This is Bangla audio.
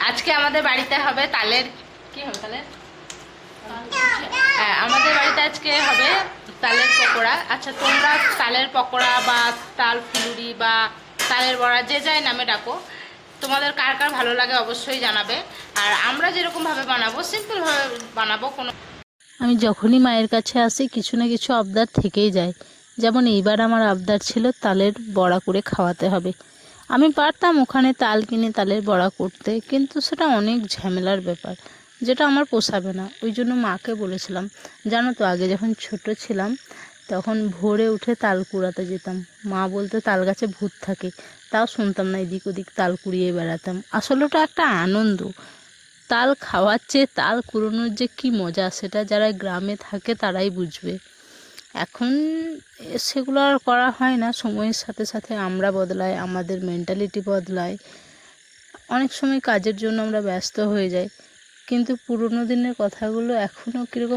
আজকে আমাদের বাড়িতে হবে তালের কি হবে তালের হ্যাঁ, আমাদের বাড়িতে আজকে হবে তালের পকোড়া। আচ্ছা, তোমরা তালের পকোড়া বা তাল ফুলুরি বা তালের বড়া যে যাই নামে ডাকো, তোমাদের কার কার ভালো লাগে অবশ্যই জানাবে। আর আমরা যেরকমভাবে বানাবো সিম্পলভাবে বানাবো। আমি যখনই মায়ের কাছে আসি কিছু না কিছু আবদার থেকেই যায়। যেমন এইবার আমার আবদার ছিল তালের বড়া করে খাওয়াতে হবে। আমি পারতাম ওখানে তাল কিনে তালের বড়া করতে, কিন্তু সেটা অনেক ঝামেলার ব্যাপার, যেটা আমার পোষাবে না। ওই জন্য মাকে বলেছিলাম, জানো তো আগে যখন ছোট ছিলাম তখন ভোরে উঠে তাল কুড়াতে যেতাম। মা বলতো তাল গাছে ভূত থাকে, তাও শুনতাম না, এদিক ওদিক তাল কুড়িয়ে বেড়াতাম। আসলে ওটা একটা আনন্দ। তাল খাওয়ার চেয়ে তাল কুড়োনোর যে কী মজা, সেটা যারা গ্রামে থাকে তারাই বুঝবে। এখন সেগুলো আর করা হয় না। সময়ের সাথে সাথে আমরা বদলাই, আমাদের মেন্টালিটি বদলায়, অনেক সময় কাজের জন্য আমরা ব্যস্ত হয়ে যাই। কিন্তু পুরোনো দিনের কথাগুলো এখনও কীরকম